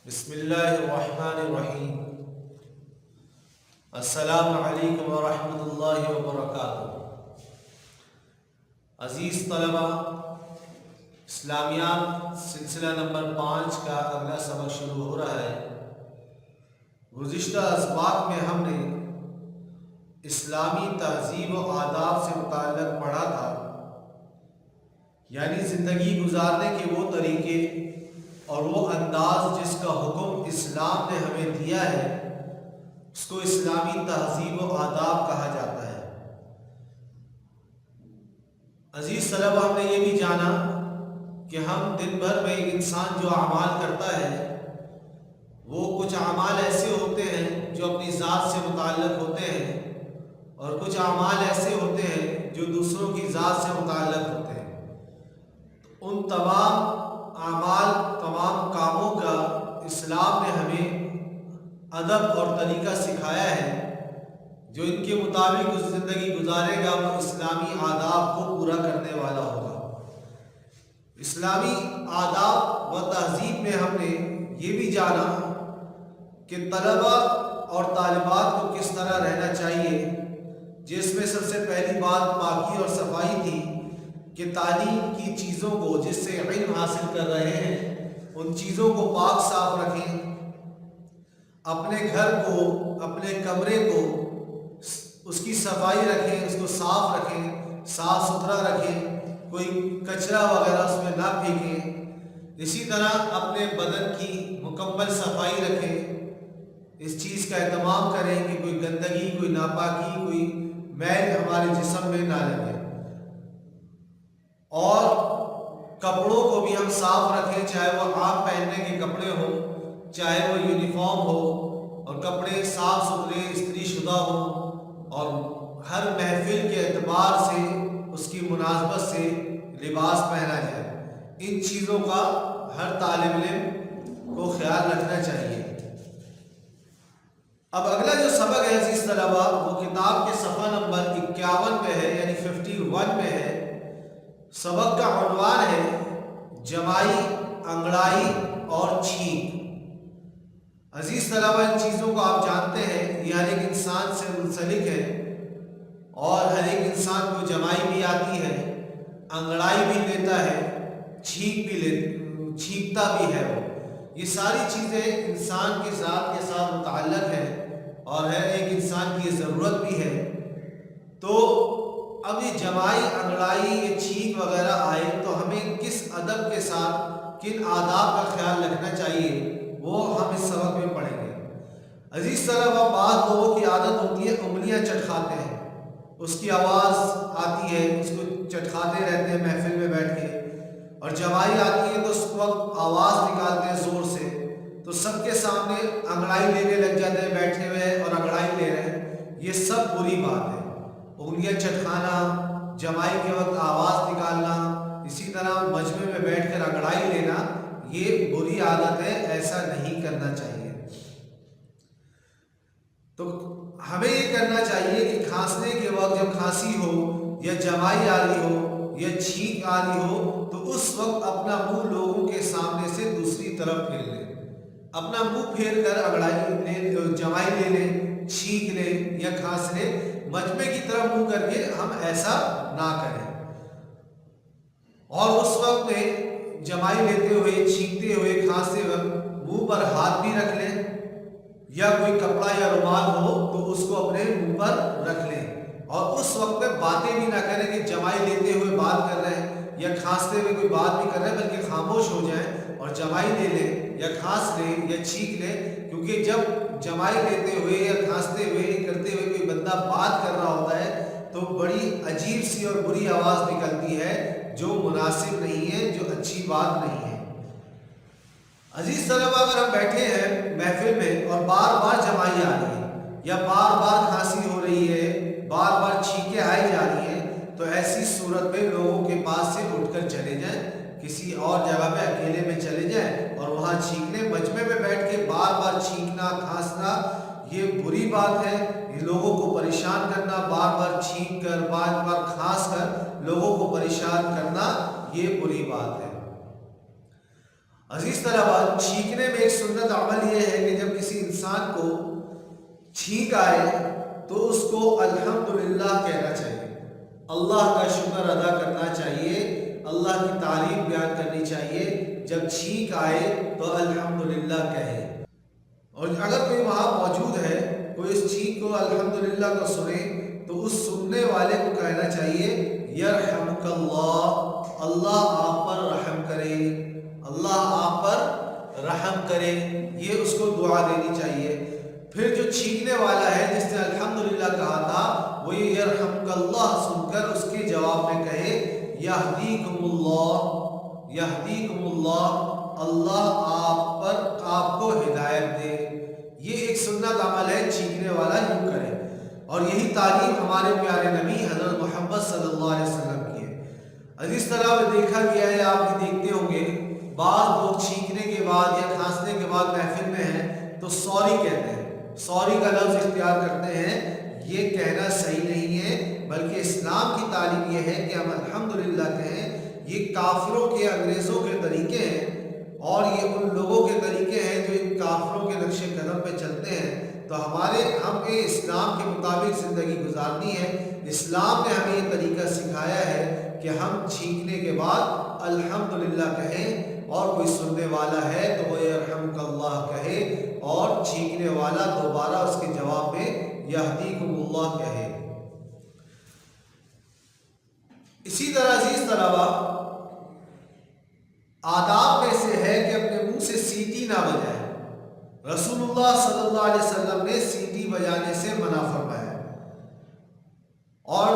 بسم اللہ الرحمن الرحیم۔ السلام علیکم ورحمۃ اللہ وبرکاتہ۔ عزیز طلبہ، اسلامیات سلسلہ نمبر 5 کا اگلا سبق شروع ہو رہا ہے۔ گزشتہ اسباق میں ہم نے اسلامی تہذیب و آداب سے متعلق پڑھا تھا، یعنی زندگی گزارنے کے وہ طریقے اور وہ انداز جس کا حکم اسلام نے ہمیں دیا ہے، اس کو اسلامی تہذیب و آداب کہا جاتا ہے۔ عزیز طلبہ، ہم نے یہ بھی جانا کہ ہم دن بھر میں انسان جو اعمال کرتا ہے وہ کچھ اعمال ایسے ہوتے ہیں جو اپنی ذات سے متعلق ہوتے ہیں، اور کچھ اعمال ایسے ہوتے ہیں جو دوسروں کی ذات سے متعلق ہوتے ہیں۔ ان تمام اعمال، تمام کاموں کا اسلام نے ہمیں ادب اور طریقہ سکھایا ہے۔ جو ان کے مطابق اس زندگی گزارے گا وہ اسلامی آداب کو پورا کرنے والا ہوگا۔ اسلامی آداب و تہذیب میں ہم نے یہ بھی جانا کہ طلبہ اور طالبات کو کس طرح رہنا چاہیے، جس میں سب سے پہلی بات پاکی اور صفائی تھی کہ تعلیم کی چیزوں کو، جس سے علم حاصل کر رہے ہیں، ان چیزوں کو پاک صاف رکھیں۔ اپنے گھر کو، اپنے کمرے کو، اس کی صفائی رکھیں، اس کو صاف رکھیں، صاف ستھرا رکھیں، کوئی کچرا وغیرہ اس میں نہ پھینکیں۔ اسی طرح اپنے بدن کی مکمل صفائی رکھیں، اس چیز کا اہتمام کریں کہ کوئی گندگی، کوئی ناپاکی، کوئی میل ہمارے جسم میں نہ لگے۔ اور کپڑوں کو بھی ہم صاف رکھیں، چاہے وہ عام پہننے کے کپڑے ہوں، چاہے وہ یونیفارم ہو، اور کپڑے صاف ستھرے استری شدہ ہوں، اور ہر محفل کے اعتبار سے اس کی مناسبت سے لباس پہنا جائے۔ ان چیزوں کا ہر طالب علم کو خیال رکھنا چاہیے۔ اب اگلا جو سبق ہے عزیز طلبہ، وہ کتاب کے صفحہ نمبر 51 پہ ہے، یعنی 51 میں ہے۔ سبق کا عنوان ہے جمائی، انگڑائی اور چھینک۔ عزیز طلبہ، ان چیزوں کو آپ جانتے ہیں، یہ ہر ایک انسان سے منسلک ہے، اور ہر ایک انسان کو جمائی بھی آتی ہے، انگڑائی بھی لیتا ہے، چھینکتا بھی ہے۔ وہ یہ ساری چیزیں انسان کی ذات کے ساتھ متعلق ہے، اور ہر ایک انسان کی ضرورت بھی ہے۔ تو اب یہ جمائی، انگڑائی، یہ چھینک وغیرہ آئے تو ہمیں کس ادب کے ساتھ کن آداب کا خیال رکھنا چاہیے، وہ ہم اس سبق میں پڑھیں گے۔ عزیز طلبہ، بعض لوگوں کی عادت ہوتی ہے انگلیاں چٹکھاتے ہیں، اس کی آواز آتی ہے، اس کو چٹکھاتے رہتے ہیں محفل میں بیٹھ کے، اور جمائی آتی ہے تو اس وقت آواز نکالتے ہیں زور سے، تو سب کے سامنے انگڑائی لینے لگ جاتے ہیں، بیٹھے ہوئے اور انگڑائی لے رہے ہیں۔ یہ سب بری بات ہے۔ انگلیاں چٹکھانا، جمائی کے وقت آواز نکالنا، اسی طرح مجمع میں بیٹھ کر انگڑائی لینا، یہ بری عادت ہے، ایسا نہیں کرنا چاہیے۔ تو ہمیں یہ کرنا چاہیے کہ کھانسنے کے وقت جب کھانسی ہو، یا جمائی آ رہی ہو، یا چھینک آ رہی ہو، تو اس وقت اپنا منہ لوگوں کے سامنے سے دوسری طرف پھیر لیں۔ اپنا منہ پھیر کر انگڑائی جمائی لے لیں، چھینک لیں یا کھانس لیں، مجمع کی طرف منہ کر کے ہم ایسا نہ کریں۔ اور اس وقت میں جمائی لیتے ہوئے، چھینکتے ہوئے، کھانستے وقت منہ پر ہاتھ بھی رکھ لیں، یا کوئی کپڑا یا رومال ہو تو اس کو اپنے منہ پر رکھ لیں، اور اس وقت میں باتیں بھی نہ کریں کہ جمائی لیتے ہوئے بات کر رہے ہیں یا کھانستے ہوئے کوئی بات بھی کر رہے ہیں، بلکہ خاموش ہو جائیں اور جمائی لے لیں یا کھانس لیں یا چھینک لیں۔ کیونکہ جب جمائی لیتے ہوئے یا کھانستے ہوئے کرتے ہوئے کوئی بندہ بات کر رہا ہوتا ہے تو بڑی عجیب سی اور بری آواز نکلتی ہے، جو مناسب نہیں ہے، جو اچھی بات نہیں ہے۔ عزیز طلبہ، اگر ہم بیٹھے ہیں محفل میں اور بار بار جمائی آ رہی ہے، یا بار بار کھانسی ہو رہی ہے، بار بار چھینکیں آئی جا رہی ہیں، تو ایسی صورت میں لوگوں کے پاس سے اٹھ کر چلے جائیں، کسی اور جگہ پہ اکیلے میں چلے جائیں اور وہاں چھینک لیں۔ مجمع میں بیٹھ کے بار بار چھینکنا، کھانسنا یہ بری بات ہے۔ یہ لوگوں کو پریشان کرنا، بار بار چھینک کر، بار بار کھانس کر لوگوں کو پریشان کرنا، یہ بری بات ہے۔ عزیز طلباء، چھینکنے میں ایک سنت عمل یہ ہے کہ جب کسی انسان کو چھینک آئے تو اس کو الحمدللہ کہنا چاہیے، اللہ کا شکر ادا کرنا چاہیے، اللہ کی تعریف بیان کرنی چاہیے۔ جب چھینک آئے تو الحمدللہ کہے، اور اگر کوئی وہاں موجود ہے، کوئی اس چھینک کو الحمدللہ کو سنے تو اس سننے والے کو کہنا چاہیے یرحمک اللہ، اللہ آپ پر رحم کرے، اللہ آپ پر رحم کرے، یہ اس کو دعا دینی چاہیے۔ پھر جو چھینکنے والا ہے جس نے الحمدللہ کہا تھا، وہ یہ یرحمک اللہ سن کر اس کے جواب میں کہے یہدیکم اللہ، یہدیکم اللہ، اللہ آپ کو ہدایت دے۔ یہ ایک سنت عمل ہے، چھینکنے والا یوں کرے، اور یہی تعلیم ہمارے پیارے نبی حضرت محمد صلی اللہ علیہ وسلم کی ہے۔ عزیز طرح دیکھا گیا ہے، آپ بھی دیکھتے ہوں گے، بعض لوگ چھینکنے کے بعد یا کھانسنے کے بعد محفل میں ہیں تو سوری کہتے ہیں، سوری کا لفظ اختیار کرتے ہیں۔ یہ کہنا صحیح نہیں ہے، بلکہ اسلام کی تعلیم یہ ہے کہ ہم الحمدللہ کہیں۔ یہ کافروں کے، انگریزوں کے طریقے ہیں، اور یہ ان لوگوں کے طریقے ہیں جو ان کافروں کے نقش قدم پہ چلتے ہیں۔ تو ہم نے اسلام کے مطابق زندگی گزارنی ہے۔ اسلام نے ہمیں یہ طریقہ سکھایا ہے کہ ہم چھینکنے کے بعد الحمدللہ کہیں، اور کوئی سننے والا ہے تو وہ یرحمک اللہ کہے، اور چھینکنے والا دوبارہ اس کے جواب میں یہدیکم اللہ کہے۔ اسی طرح عزیز طلباء، آداب میں سے ہے کہ اپنے منہ سے سیٹی نہ بجائے۔ رسول اللہ صلی اللہ علیہ وسلم نے سیٹی بجانے سے منع فرمایا، اور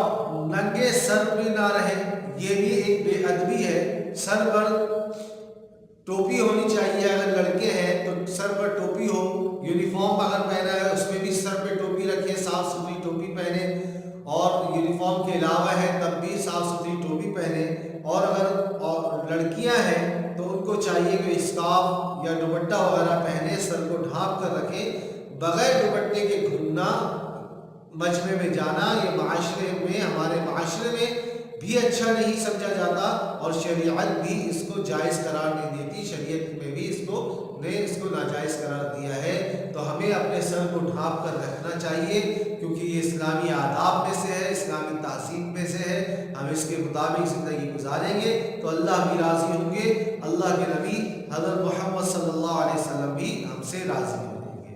ننگے سر بھی نہ رہے، یہ بھی ایک بے ادبی ہے۔ سر پر ٹوپی ہونی چاہیے، اگر لڑکے ہیں تو سر پر ٹوپی ہو، یونیفارم اگر پہنا ہے اس میں بھی سر پہ ٹوپی رکھے، صاف ستھری ٹوپی پہنے، اور یونیفارم کے علاوہ ہے تب بھی صاف ستھری ٹوپی پہنے۔ اور اگر لڑکیاں ہیں تو ان کو چاہیے کہ اسکارف یا دوپٹہ وغیرہ پہنے، سر کو ڈھانپ کر رکھے۔ بغیر دوپٹے کے گھومنا، مجمع میں جانا، یہ معاشرے میں، ہمارے معاشرے میں بھی اچھا نہیں سمجھا جاتا، اور شریعت بھی اس کو جائز قرار نہیں دیتی، شریعت میں بھی اس کو ناجائز قرار دیا ہے۔ تو ہمیں اپنے سر کو ڈھانپ کر رکھنا چاہیے، کیونکہ یہ اسلامی آداب میں سے ہے، اسلامی تہذیب میں سے ہے۔ ہم اس کے مطابق زندگی گزاریں گے تو اللہ بھی راضی ہوں گے، اللہ کے نبی حضرت محمد صلی اللہ علیہ وسلم بھی ہم سے راضی ہو جائیں گے۔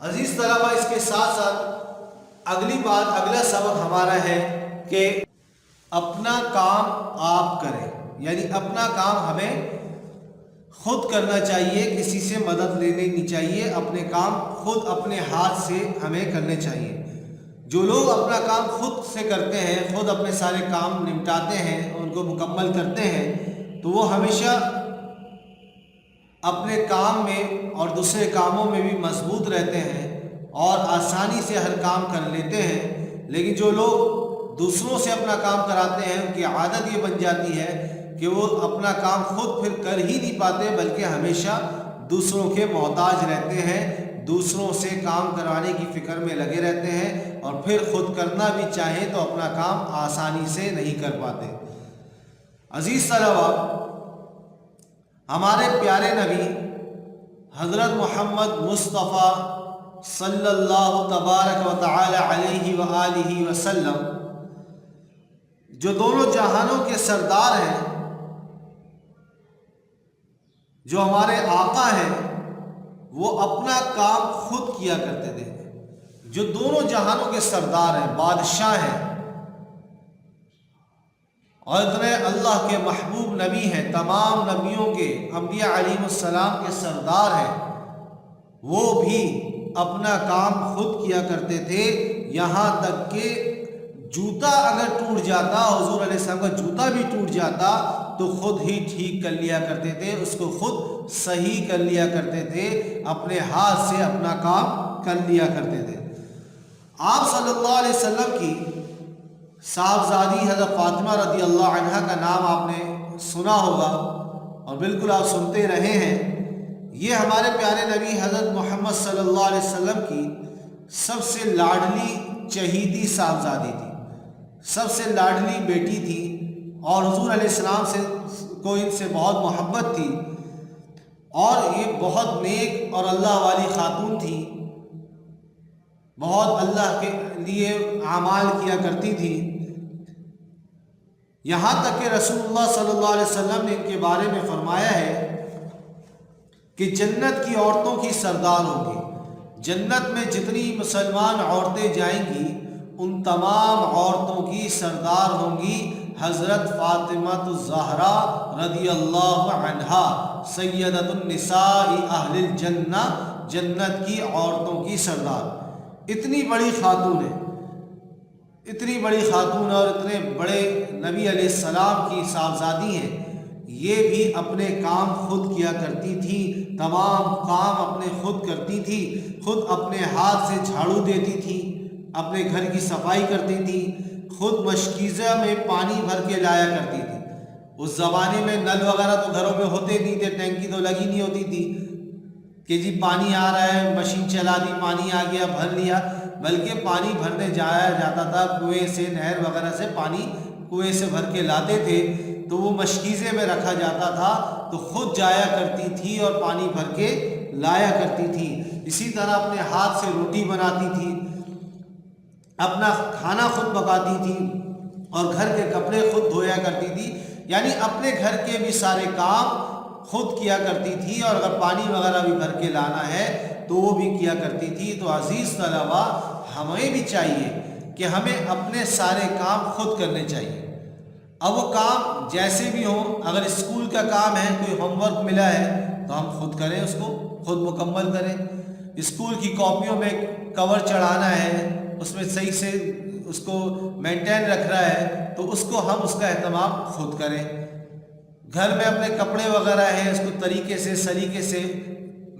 عزیز طلباء، اس کے ساتھ ساتھ اگلی بات، اگلا سبق ہمارا ہے کہ اپنا کام آپ کریں، یعنی اپنا کام ہمیں خود کرنا چاہیے، کسی سے مدد لینی نہیں چاہیے، اپنے کام خود اپنے ہاتھ سے ہمیں کرنے چاہیے۔ جو لوگ اپنا کام خود سے کرتے ہیں، خود اپنے سارے کام نمٹاتے ہیں، ان کو مکمل کرتے ہیں، تو وہ ہمیشہ اپنے کام میں اور دوسرے کاموں میں بھی مضبوط رہتے ہیں اور آسانی سے ہر کام کر لیتے ہیں۔ لیکن جو لوگ دوسروں سے اپنا کام کراتے ہیں، ان کی عادت یہ بن جاتی ہے کہ وہ اپنا کام خود پھر کر ہی نہیں پاتے، بلکہ ہمیشہ دوسروں کے محتاج رہتے ہیں، دوسروں سے کام کروانے کی فکر میں لگے رہتے ہیں، اور پھر خود کرنا بھی چاہیں تو اپنا کام آسانی سے نہیں کر پاتے۔ عزیز طلباء، ہمارے پیارے نبی حضرت محمد مصطفیٰ صلی اللہ تبارک و تعالی علیہ وآلہ وسلم، جو دونوں جہانوں کے سردار ہیں، جو ہمارے آقا ہیں، وہ اپنا کام خود کیا کرتے تھے۔ جو دونوں جہانوں کے سردار ہیں، بادشاہ ہیں، اور اتنے اللہ کے محبوب نبی ہیں، تمام نبیوں کے، انبیاء علیہ السلام کے سردار ہیں، وہ بھی اپنا کام خود کیا کرتے تھے۔ یہاں تک کہ جوتا اگر ٹوٹ جاتا، حضور علیہ السلام کا جوتا بھی ٹوٹ جاتا تو خود ہی ٹھیک کر لیا کرتے تھے، اس کو خود صحیح کر لیا کرتے تھے، اپنے ہاتھ سے اپنا کام کر لیا کرتے تھے۔ آپ صلی اللہ علیہ وسلم کی صاحبزادی حضرت فاطمہ رضی اللہ عنہا کا نام آپ نے سنا ہوگا، اور بالکل آپ سنتے رہے ہیں۔ یہ ہمارے پیارے نبی حضرت محمد صلی اللہ علیہ وسلم کی سب سے لاڈلی چہیتی صاحبزادی تھی، سب سے لاڈلی بیٹی تھی، اور حضور علیہ السلام کو ان سے بہت محبت تھی اور یہ بہت نیک اور اللہ والی خاتون تھی، بہت اللہ کے لیے اعمال کیا کرتی تھی، یہاں تک کہ رسول اللہ صلی اللہ علیہ وسلم نے ان کے بارے میں فرمایا ہے کہ جنت کی عورتوں کی سردار ہوں گی، جنت میں جتنی مسلمان عورتیں جائیں گی ان تمام عورتوں کی سردار ہوں گی حضرت فاطمہ الزہرا رضی اللہ عنہا، سیدۃ النساء اہل الجنہ، جنت کی عورتوں کی سردار۔ اتنی بڑی خاتون ہے، اتنی بڑی خاتون اور اتنے بڑے نبی علیہ السلام کی صاحبزادی ہیں، یہ بھی اپنے کام خود کیا کرتی تھی، تمام کام اپنے خود کرتی تھی، خود اپنے ہاتھ سے جھاڑو دیتی تھی، اپنے گھر کی صفائی کرتی تھی، خود مشکیزہ میں پانی بھر کے لایا کرتی تھی۔ اس زمانے میں نل وغیرہ تو گھروں میں ہوتے نہیں تھے، ٹینکی تو لگی نہیں ہوتی تھی کہ جی پانی آ رہا ہے مشین چلا دی پانی آ گیا بھر لیا، بلکہ پانی بھرنے جایا جاتا تھا کنویں سے، نہر وغیرہ سے پانی کنویں سے بھر کے لاتے تھے تو وہ مشکیزے میں رکھا جاتا تھا، تو خود جایا کرتی تھی اور پانی بھر کے لایا کرتی تھی۔ اسی طرح اپنے ہاتھ سے روٹی بناتی تھی، اپنا کھانا خود پکاتی تھی اور گھر کے کپڑے خود دھویا کرتی تھی، یعنی اپنے گھر کے بھی سارے کام خود کیا کرتی تھی، اور اگر پانی وغیرہ بھی بھر کے لانا ہے تو وہ بھی کیا کرتی تھی۔ تو عزیز طلباء، ہمیں بھی چاہیے کہ ہمیں اپنے سارے کام خود کرنے چاہیے۔ اب وہ کام جیسے بھی ہوں، اگر اسکول کا کام ہے، کوئی ہوم ورک ملا ہے تو ہم خود کریں، اس کو خود مکمل کریں۔ اسکول کی کاپیوں میں کور چڑھانا ہے، اس میں صحیح سے اس کو مینٹین رکھ رہا ہے تو اس کو ہم اس کا اہتمام خود کریں۔ گھر میں اپنے کپڑے وغیرہ ہیں، اس کو طریقے سے سلیقے سے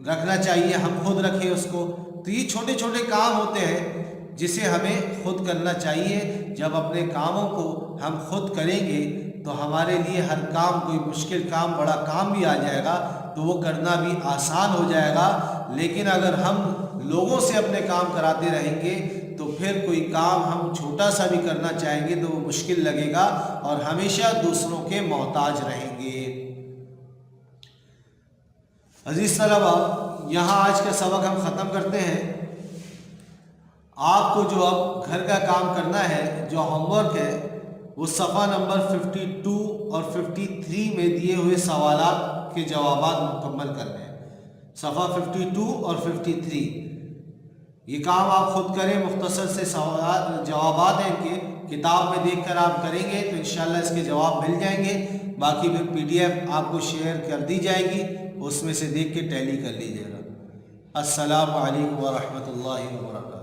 رکھنا چاہیے، ہم خود رکھیں اس کو۔ تو یہ چھوٹے چھوٹے کام ہوتے ہیں جسے ہمیں خود کرنا چاہیے۔ جب اپنے کاموں کو ہم خود کریں گے تو ہمارے لیے ہر کام، کوئی مشکل کام، بڑا کام بھی آ جائے گا تو وہ کرنا بھی آسان ہو جائے گا۔ لیکن اگر ہم لوگوں سے اپنے کام کراتے رہیں گے تو پھر کوئی کام ہم چھوٹا سا بھی کرنا چاہیں گے تو وہ مشکل لگے گا اور ہمیشہ دوسروں کے محتاج رہیں گے۔ عزیز طلباء، یہاں آج کا سبق ہم ختم کرتے ہیں۔ آپ کو جو اب گھر کا کام کرنا ہے، جو ہوم ورک ہے، وہ صفحہ نمبر 52 اور 53 میں دیے ہوئے سوالات کے جوابات مکمل کرنے ہیں۔ صفحہ 52 اور 53 یہ کام آپ خود کریں، مختصر سے سوالات جوابات ہیں ان کے، کتاب میں دیکھ کر آپ کریں گے تو انشاءاللہ اس کے جواب مل جائیں گے۔ باقی پھر PDF آپ کو شیئر کر دی جائے گی، اس میں سے دیکھ کے ٹیلی کر لیجیے گا۔ السلام علیکم ورحمۃ اللہ وبرکاتہ۔